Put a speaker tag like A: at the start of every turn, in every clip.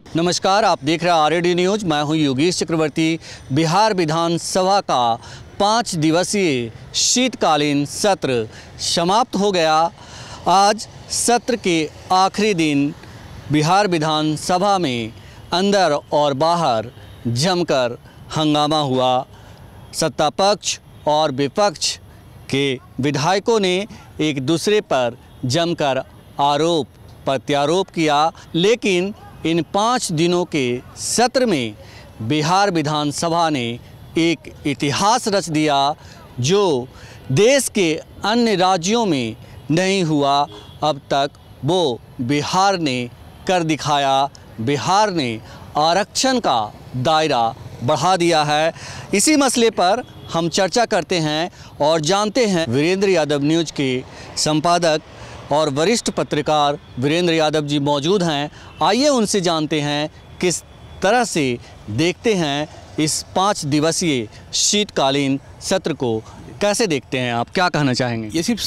A: नमस्कार, आप देख रहे हैं आरएडी न्यूज। मैं हूं योगेश चक्रवर्ती। बिहार विधानसभा का 5 दिवसीय शीतकालीन सत्र समाप्त हो गया। आज सत्र के आखिरी दिन बिहार विधानसभा में अंदर और बाहर जमकर हंगामा हुआ। सत्ता पक्ष और विपक्ष के विधायकों ने एक दूसरे पर जमकर आरोप प्रत्यारोप किया, लेकिन इन 5 दिनों के सत्र में बिहार विधानसभा ने एक इतिहास रच दिया जो देश के अन्य राज्यों में नहीं हुआ अब तक। वो बिहार ने कर दिखाया। बिहार ने आरक्षण का दायरा बढ़ा दिया है। इसी मसले पर हम चर्चा करते हैं और जानते हैं वीरेंद्र यादव न्यूज़ के संपादक और वरिष्ठ पत्रकार वीरेंद्र यादव जी मौजूद हैं। आइए उनसे जानते हैं किस तरह से देखते हैं इस 5 दिवसीय शीतकालीन सत्र को। कैसे देखते हैं आप, क्या कहना चाहेंगे?
B: ये सिर्फ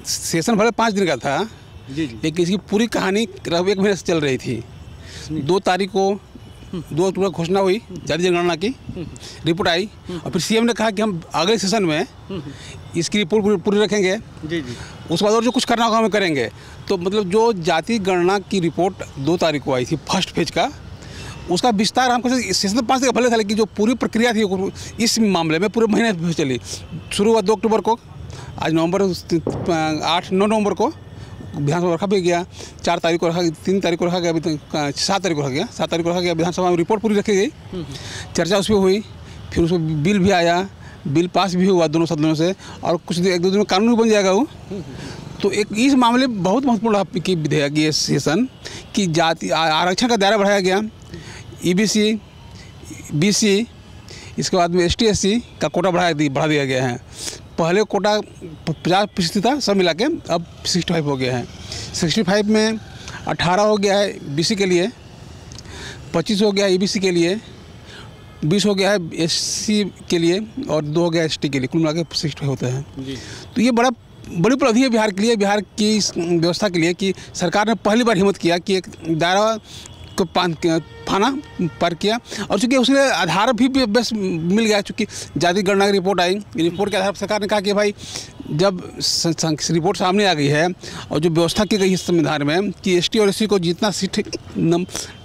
B: सेशन भले 5 दिन का था
A: जी।
B: लेकिन इसकी पूरी कहानी 1 महीने से चल रही थी। 2 तारीख को 2 अक्टूबर घोषणा हुई, जाति जनगणना की रिपोर्ट आई और फिर सीएम ने कहा कि हम अगले सेशन में इसकी रिपोर्ट पूरी रखेंगे जी। उसके बाद और जो कुछ करना होगा हम करेंगे। तो मतलब जो जाति गणना की रिपोर्ट 2 तारीख को आई थी फर्स्ट फेज का, उसका विस्तार हमको सेशन 5 दिन भले था, लेकिन जो पूरी प्रक्रिया थी इस मामले में पूरे महीने चली। शुरू हुआ 2 अक्टूबर को, आज 9 नवंबर को विधानसभा रखा भी गया। 4 तारीख को रखा, 3 तारीख को रखा गया, अभी 7 तारीख को रखा गया। 7 तारीख को रखा गया, विधानसभा में रिपोर्ट पूरी रखी गई, चर्चा उस पर हुई, फिर उसमें बिल भी आया, बिल पास भी हुआ दोनों सदनों से और कुछ 1-2 दिन में कानून बन जाएगा वो। तो एक इस मामले में बहुत महत्वपूर्ण की विधेयक ये सेशन कि जाति आरक्षण का दायरा बढ़ाया गया। ईबीसी, बीसी, इसके बाद में ST SC का कोटा बढ़ा दिया गया है। पहले कोटा 50% था, सब मिला के अब 65 हो गया है। 65 में 18 हो गया है BC के लिए, 25 हो गया है EBC के लिए, 20 हो गया है SC के लिए और 2 हो गया ST के लिए। कुल मिला के 65 होते हैं जी। तो ये बड़ी उपलब्धि है बिहार के लिए, बिहार की व्यवस्था के लिए कि सरकार ने पहली बार हिम्मत किया कि एक दायरा को फाना पार किया। और चूँकि उसके आधार भी बस मिल गया, चूँकि जाति गणना की रिपोर्ट आई। रिपोर्ट के आधार पर सरकार ने कहा कि भाई जब रिपोर्ट सामने आ गई है और जो व्यवस्था की गई है संविधान में कि ST और SC को जितना सीट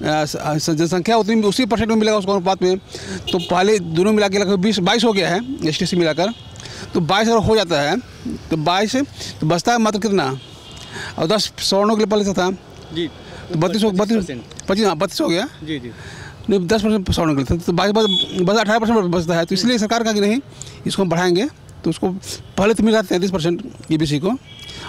B: जनसंख्या उतनी उसी % में मिलेगा उसको अनुपात में, तो पहले दोनों मिला के लगभग 22 हो गया है ST से मिलाकर। तो 22 अगर हो जाता है तो 22 तो बचता है मात्र कितना, और 10 सवर्णों के लिए पहले से था जी, तो 32 हो गया जी। नहीं 10% सवर्णों के लिए था, तो 22 18% बचता है। तो इसलिए सरकार का कि नहीं इसको हम बढ़ाएंगे। तो उसको पहले तो मिला 33% EBC को,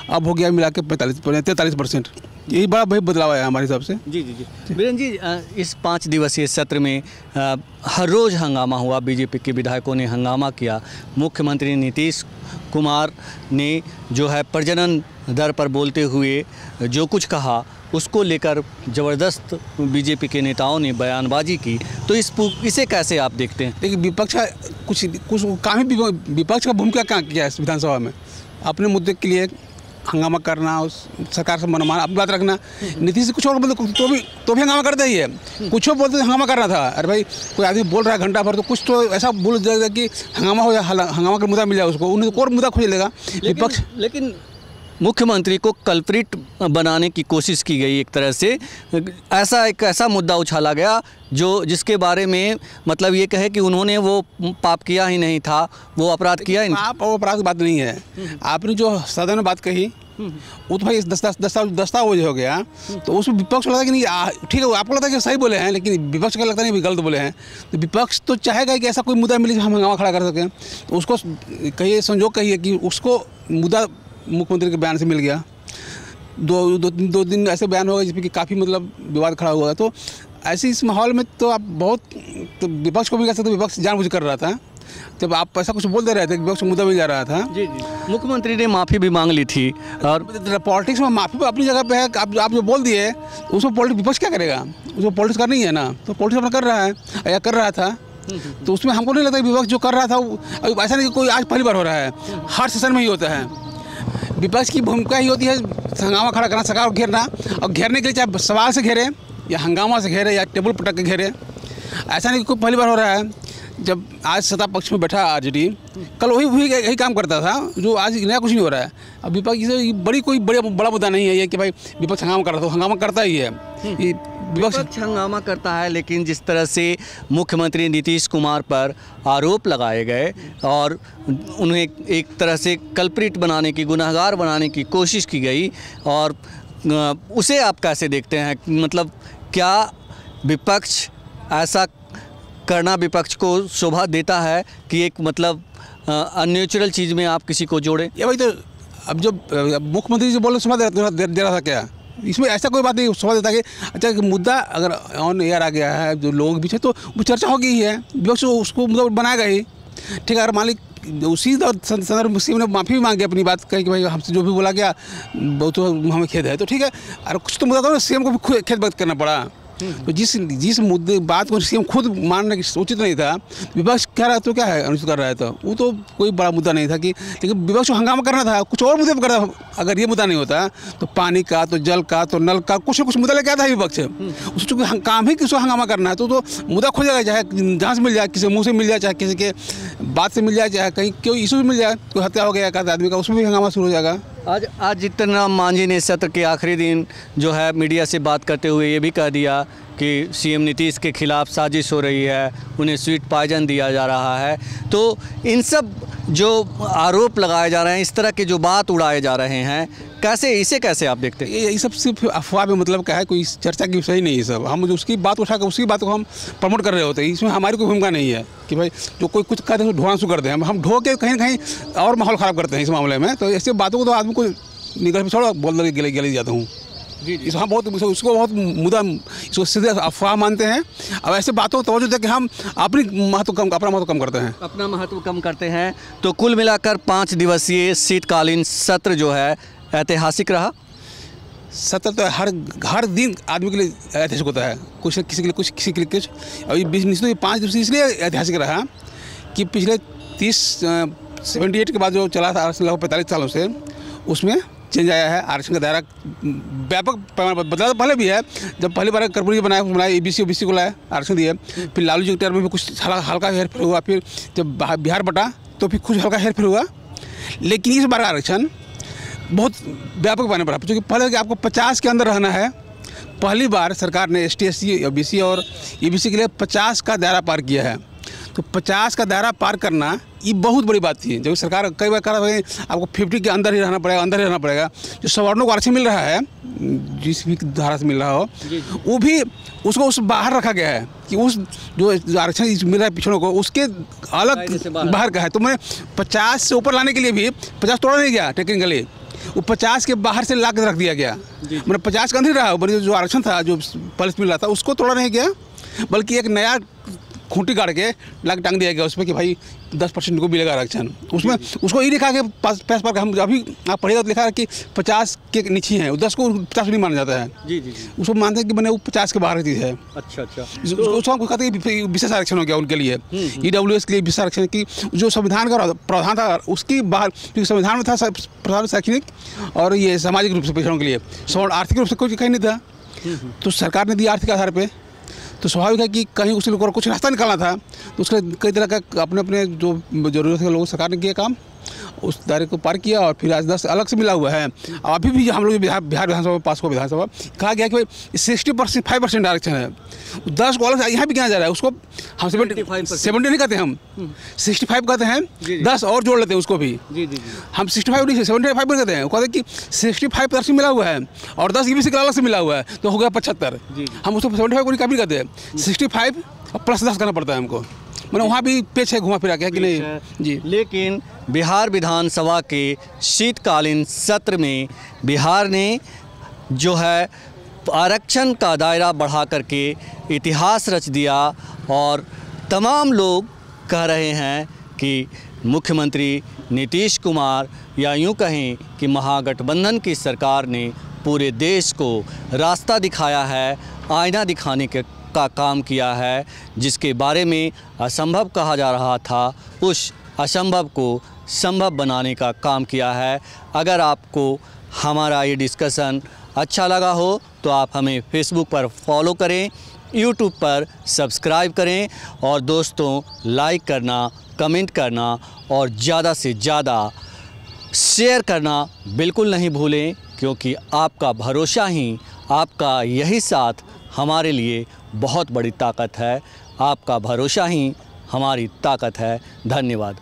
B: अब हो गया मिला के 43%। यही बड़ा भाई बदलाव है हमारे हिसाब से जी।
A: वीरेंद्र जी, इस 5 दिवसीय सत्र में हर रोज़ हंगामा हुआ। बीजेपी के विधायकों ने हंगामा किया। मुख्यमंत्री नीतीश कुमार ने जो है प्रजनन दर पर बोलते हुए जो कुछ कहा उसको लेकर ज़बरदस्त बीजेपी के नेताओं ने बयानबाजी की। तो इसे कैसे आप देखते हैं?
B: देखिए, विपक्ष का कुछ काम ही विपक्ष का भूमिका क्या है विधानसभा में? अपने मुद्दे के लिए हंगामा करना, उस सरकार से मनमान अपनी बात रखना। नीतीश से कुछ और बोलते तो भी हंगामा करता ही है, कुछ और बोलते हंगामा करना था। अरे भाई कोई आदमी बोल रहा है घंटा भर, तो कुछ तो ऐसा बोल जाएगा कि हंगामा हो जाए, हंगामा का मुद्दा मिल जाए उसको, उन्हें और मुद्दा खोज लेगा विपक्ष।
A: लेकिन मुख्यमंत्री को कल्प्रिट बनाने की कोशिश की गई एक तरह से। एक ऐसा मुद्दा उछाला गया जिसके बारे में मतलब ये कहे कि उन्होंने वो पाप किया ही नहीं था, वो अपराध किया ही नहीं।
B: पाप और अपराध की बात नहीं है। आपने जो सदन में बात कही वो तो भाई दस्तावेज हो गया, तो उसमें विपक्ष को लगता है कि नहीं ठीक है, आपको लगता है कि सही बोले हैं, लेकिन विपक्ष को लगता नहीं गलत बोले हैं। तो विपक्ष तो चाहेगा कि ऐसा कोई मुद्दा मिले हम हंगामा खड़ा कर सकें। तो उसको कहिए, संजोग कहिए कि उसको मुद्दा मुख्यमंत्री के बयान से मिल गया। 2 दिन ऐसे बयान होगा जिसमें कि काफ़ी मतलब विवाद खड़ा हुआ। तो ऐसे इस माहौल में तो आप बहुत तो विपक्ष को भी कह सकते, विपक्ष जानबूझ कर रहा था। जब आप ऐसा कुछ बोल दे रहे थे, विपक्ष मुद्दा मिल जा रहा था जी।
A: मुख्यमंत्री ने माफ़ी भी मांग ली थी। और
B: पॉलिटिक्स में माफ़ी अपनी जगह पे है। आप जो बोल दिए उसको विपक्ष क्या करेगा? उसको पॉलिटिक्स करनी है ना, तो पॉलिटिक्स अपना कर रहा है या कर रहा था। तो उसमें हमको नहीं लगता विपक्ष जो कर रहा था ऐसा नहीं कि कोई आज पहली बार हो रहा है, हर सेशन में ही होता है। विपक्ष की भूमिका ही होती है हंगामा खड़ा करना, सरकार को घेरना, और घेरने के लिए चाहे सवाल से घेरे, या हंगामा से घेरे या टेबल पटक के घेरे। ऐसा नहीं कि कोई पहली बार हो रहा है। जब आज सत्ता पक्ष में बैठा आरजेडी, कल वही यही काम करता था जो आज नया कुछ नहीं हो रहा है। अब विपक्ष से बड़ा मुद्दा नहीं है ये कि भाई विपक्ष हंगामा कर रहा था, हंगामा करता ही है।
A: विपक्ष हंगामा करता है, लेकिन जिस तरह से मुख्यमंत्री नीतीश कुमार पर आरोप लगाए गए और उन्हें एक तरह से कल्प्रिट बनाने की, गुनहगार बनाने की कोशिश की गई, और उसे आप कैसे देखते हैं? मतलब क्या विपक्ष ऐसा करना विपक्ष को शोभा देता है कि एक मतलब अननेचुरल चीज़ में आप किसी को जोड़ें?
B: ये भाई तो अब जब मुख्यमंत्री जी बोले शोभा दे रहा था क्या? इसमें ऐसा कोई बात नहीं शोभा देता कि अच्छा कि मुद्दा अगर ऑन एयर आ गया है जो लोगों के पीछे, तो वो चर्चा हो गई है, विपक्ष उसको मुद्दा बनाएगा ही। ठीक है, अगर मालिक उसी संदर्भ में सीएम ने माफ़ी भी मांगी अपनी बात कही कि भाई हमसे जो भी बोला गया वो तो हमें खेद है, तो ठीक है। और कुछ तो मुद्दा था सीएम को भी खेद व्यक्त करना पड़ा। तो जिस मुद्दे बात को सीएम खुद मानने की उचित नहीं था, विपक्ष कह रहा है तो क्या है अनुचित कर रहा है, तो वो तो कोई बड़ा मुद्दा नहीं था कि, लेकिन विपक्ष को हंगामा करना था, कुछ और मुद्दे पर करना। अगर ये मुद्दा नहीं होता तो पानी का, तो जल का, तो नल का, कुछ न कुछ मुद्दा लेके आता है विपक्ष। उसको काम ही किसको हंगामा करना है, तो मुद्दा खो जाएगा, चाहे जहाँ से मिल जाए, किसी मुँह से मिल जाए, चाहे किसी के बात से मिल जाए, चाहे कहीं कोई इशू मिल जाए, कोई हत्या हो गया एक आदमी का, उसमें भी हंगामा शुरू हो जाएगा।
A: आज जितना मांझी ने सत्र के आखिरी दिन जो है मीडिया से बात करते हुए ये भी कह दिया कि सीएम नीतीश के खिलाफ साजिश हो रही है, उन्हें स्वीट पॉइजन दिया जा रहा है। तो इन सब जो आरोप लगाए जा रहे हैं, इस तरह के जो बात उड़ाए जा रहे हैं, इसे कैसे आप देखते हैं?
B: ये सब सिर्फ अफवाह में मतलब क्या है, कोई चर्चा की विषय नहीं है सब। हम उसकी बात उठा कर उसी बात को हम प्रमोट कर रहे होते हैं। इसमें हमारी कोई भूमिका नहीं है कि भाई जो कोई कुछ कहते हैं ढोना शुरू करते हैं, हम ढो के कहीं ना कहीं और माहौल ख़राब करते हैं इस मामले में। तो ऐसी बातों को तो आदमी को निगल में छोड़ बोल दे गले जाता हूँ जी। इस हम उसको बहुत मुद्दा, इसको सीधे अफवाह मानते हैं। अब ऐसे बातों को तवज्जो दे कि हम अपना महत्व कम करते हैं।
A: तो कुल मिलाकर 5 दिवसीय शीतकालीन सत्र जो है ऐतिहासिक रहा।
B: सत्र तो हर दिन आदमी के लिए ऐतिहासिक होता है, कुछ किसी के लिए कुछ, किसी के लिए कुछ। अभी 5 दिवसीय इसलिए ऐतिहासिक रहा कि पिछले 78 के बाद जो चला था आरक्षण लगभग 45 सालों से, उसमें चेंज आया है। आरक्षण का दायरा व्यापक पैमाने पर बदला तो पहले भी है। जब पहली बार कर्पूरी बनाया ABC OBC को लाया, आरक्षण दिया। फिर लालू जी के टर्म में भी कुछ हल्का हेरफेर हुआ। फिर जब बिहार बटा तो फिर कुछ हल्का हेरफेर हुआ। लेकिन इस बार आरक्षण बहुत व्यापक पैमाने पर, क्योंकि पहले आपको 50 के अंदर रहना है। पहली बार सरकार ने ST SC OBC और EBC के लिए 50 का दायरा पार किया है। तो 50 का दायरा पार करना ये बहुत बड़ी बात थी। जब सरकार कई बार कह रहा है आपको 50 के अंदर ही रहना पड़ेगा, जो सवर्णों को आरक्षण मिल रहा है जिस भी धारा से मिल रहा हो, वो भी उसको उस बाहर रखा गया है कि उस जो आरक्षण मिल रहा है पिछड़ों को, उसके अलग बाहर का है। तो मैं 50 से ऊपर लाने के लिए भी 50 तोड़ा नहीं गया टेक्निकली, वो 50 के बाहर से ला कर रख दिया गया। मतलब 50 के अंदर ही रहा, जो आरक्षण था जो पल्स मिल रहा था उसको तोड़ा नहीं गया, बल्कि एक नया खूंटी गाड़ के लाके टांग दिया गया उसमें कि भाई 10% को मिलेगा आरक्षण। उसमें उसको ये लिखा के पास पर हम अभी आप पढ़ेगा तो लिखा है कि 50 के नीचे हैं, 10 को 50 नहीं माना जाता है। जी। उसको मानते हैं कि मैंने वो 50 के बाहर की चीज़ है। अच्छा। उसको हम कहते हैं विशेष आरक्षण हो गया उनके लिए, EWS के लिए विशेष आरक्षण की जो संविधान का प्रावधान था उसकी बाहर, क्योंकि संविधान में था प्रधान शैक्षणिक और ये सामाजिक रूप से पिछड़ों के लिए, आर्थिक रूप से कोई कहीं नहीं था। तो सरकार ने दिया आर्थिक आधार पर, तो स्वाभाविक है कि कहीं उस लोगों को कुछ रास्ता निकालना था। तो उसके कई तरह का अपने जो ज़रूरत है लोगों सरकार ने किया काम, उस दायरे को पार किया। और फिर आज 10 अलग से मिला हुआ है। अभी भी हम लोग बिहार विधानसभा में पास हुआ विधानसभा कहा गया कि भाई 65% आरक्षण है, 10 को अलग से यहाँ भी किया जा रहा है। उसको हम 70 नहीं कहते, हम 65 कहते हैं, 10 और जोड़ लेते हैं उसको भी। हम 65 नहीं 75 कहते हैं। वो कहते हैं कि 65 आरक्षण मिला हुआ है और 10 EBC का अलग से मिला हुआ है, तो हो गया 75। हम उसको 75 को नहीं कहते हैं, 65 और प्लस 10 करना पड़ता है हमको। मैंने वहाँ भी पेच है घुमा फिरा के कि नहीं जी।
A: लेकिन बिहार विधानसभा के शीतकालीन सत्र में बिहार ने जो है आरक्षण का दायरा बढ़ा करके इतिहास रच दिया, और तमाम लोग कह रहे हैं कि मुख्यमंत्री नीतीश कुमार या यूँ कहें कि महागठबंधन की सरकार ने पूरे देश को रास्ता दिखाया है, आईना दिखाने का काम किया है। जिसके बारे में असंभव कहा जा रहा था, उस असंभव को संभव बनाने का काम किया है। अगर आपको हमारा ये डिस्कशन अच्छा लगा हो तो आप हमें फेसबुक पर फॉलो करें, यूट्यूब पर सब्सक्राइब करें और दोस्तों लाइक करना, कमेंट करना और ज़्यादा से ज़्यादा शेयर करना बिल्कुल नहीं भूलें, क्योंकि आपका भरोसा ही, आपका यही साथ हमारे लिए बहुत बड़ी ताकत है। आपका भरोसा ही हमारी ताकत है। धन्यवाद।